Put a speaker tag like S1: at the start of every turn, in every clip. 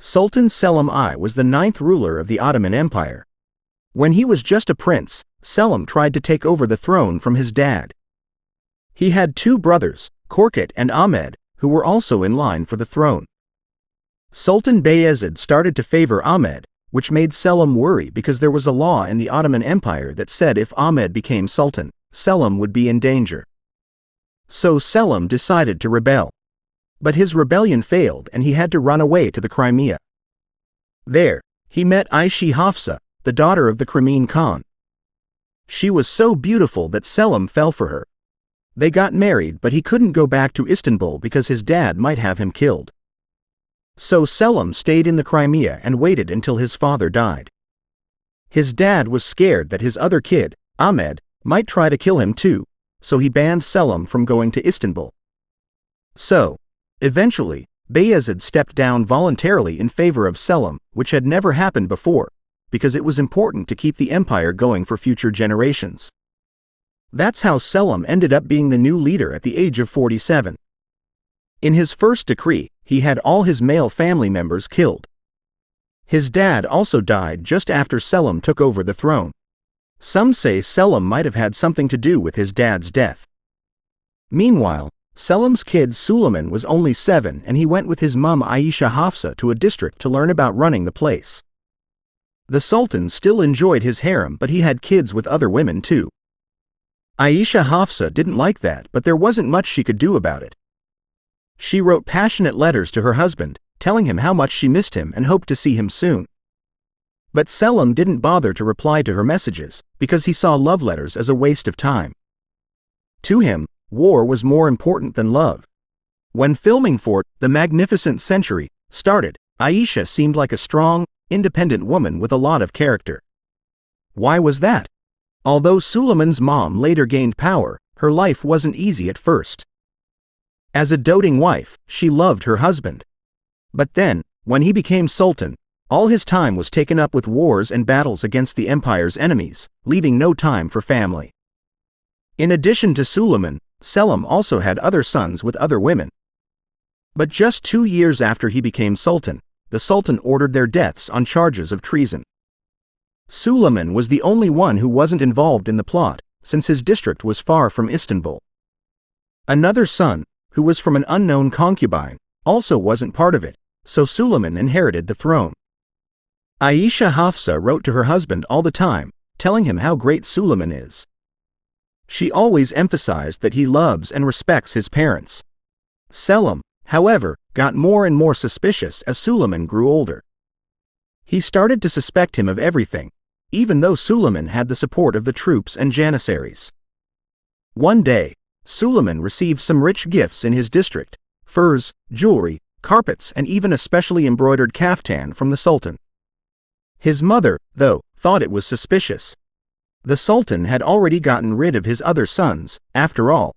S1: Sultan Selim I was the ninth ruler of the Ottoman Empire. When he was just a prince, Selim tried to take over the throne from his dad. He had two brothers, Korkut and Ahmed, who were also in line for the throne. Sultan Bayezid started to favor Ahmed, which made Selim worry because there was a law in the Ottoman Empire that said if Ahmed became sultan, Selim would be in danger. So Selim decided to rebel. But his rebellion failed and he had to run away to the Crimea. There, he met Ayshi Hafsa, the daughter of the Crimean Khan. She was so beautiful that Selim fell for her. They got married, but he couldn't go back to Istanbul because his dad might have him killed. So Selim stayed in the Crimea and waited until his father died. His dad was scared that his other kid, Ahmed, might try to kill him too, so he banned Selim from going to Istanbul. So, eventually, Bayezid stepped down voluntarily in favor of Selim, which had never happened before, because it was important to keep the empire going for future generations. That's how Selim ended up being the new leader at the age of 47. In his first decree, he had all his male family members killed. His dad also died just after Selim took over the throne. Some say Selim might have had something to do with his dad's death. Meanwhile, Selim's kid Suleiman was only 7 and he went with his mum Ayesha Hafsa to a district to learn about running the place. The Sultan still enjoyed his harem, but he had kids with other women too. Ayesha Hafsa didn't like that, but there wasn't much she could do about it. She wrote passionate letters to her husband, telling him how much she missed him and hoped to see him soon. But Selim didn't bother to reply to her messages, because he saw love letters as a waste of time. To him, war was more important than love. When filming for The Magnificent Century started, Ayesha seemed like a strong, independent woman with a lot of character. Why was that? Although Suleiman's mom later gained power, her life wasn't easy at first. As a doting wife, she loved her husband. But then, when he became sultan, all his time was taken up with wars and battles against the empire's enemies, leaving no time for family. In addition to Suleiman, Selim also had other sons with other women. But just 2 years after he became sultan, the sultan ordered their deaths on charges of treason. Suleiman was the only one who wasn't involved in the plot, since his district was far from Istanbul. Another son, who was from an unknown concubine, also wasn't part of it, so Suleiman inherited the throne. Ayesha Hafsa wrote to her husband all the time, telling him how great Suleiman is. She always emphasized that he loves and respects his parents. Selim, however, got more and more suspicious as Suleiman grew older. He started to suspect him of everything, even though Suleiman had the support of the troops and janissaries. One day, Suleiman received some rich gifts in his district: furs, jewelry, carpets, and even a specially embroidered kaftan from the Sultan. His mother, though, thought it was suspicious. The Sultan had already gotten rid of his other sons, after all.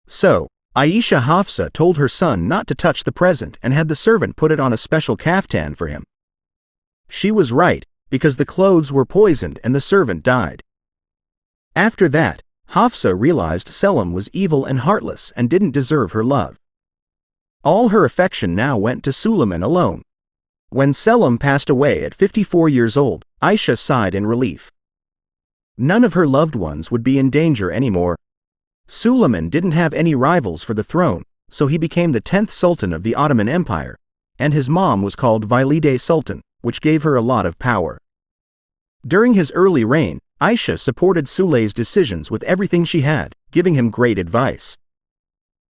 S1: So, Ayesha Hafsa told her son not to touch the present and had the servant put it on a special kaftan for him. She was right, because the clothes were poisoned and the servant died. After that, Hafsa realized Selim was evil and heartless and didn't deserve her love. All her affection now went to Suleiman alone. When Selim passed away at 54 years old, Ayesha sighed in relief. None of her loved ones would be in danger anymore. Suleiman didn't have any rivals for the throne, so he became the 10th Sultan of the Ottoman Empire, and his mom was called Valide Sultan, which gave her a lot of power. During his early reign, Ayesha supported Sulei's decisions with everything she had, giving him great advice.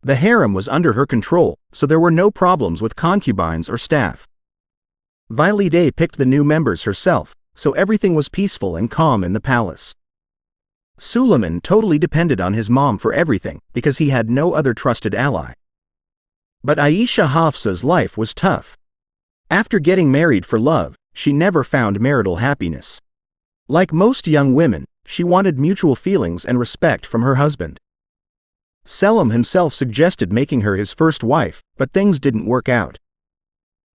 S1: The harem was under her control, so there were no problems with concubines or staff. Valide picked the new members herself, so everything was peaceful and calm in the palace. Suleiman totally depended on his mom for everything because he had no other trusted ally. But Ayesha Hafsa's life was tough. After getting married for love, she never found marital happiness. Like most young women, she wanted mutual feelings and respect from her husband. Selim himself suggested making her his first wife, but things didn't work out.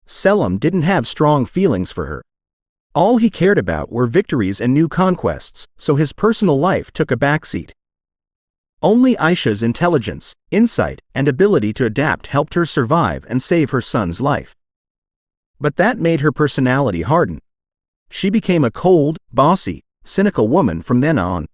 S1: Selim didn't have strong feelings for her. All he cared about were victories and new conquests, so his personal life took a backseat. Only Ayesha's intelligence, insight, and ability to adapt helped her survive and save her son's life. But that made her personality harden. She became a cold, bossy, cynical woman from then on.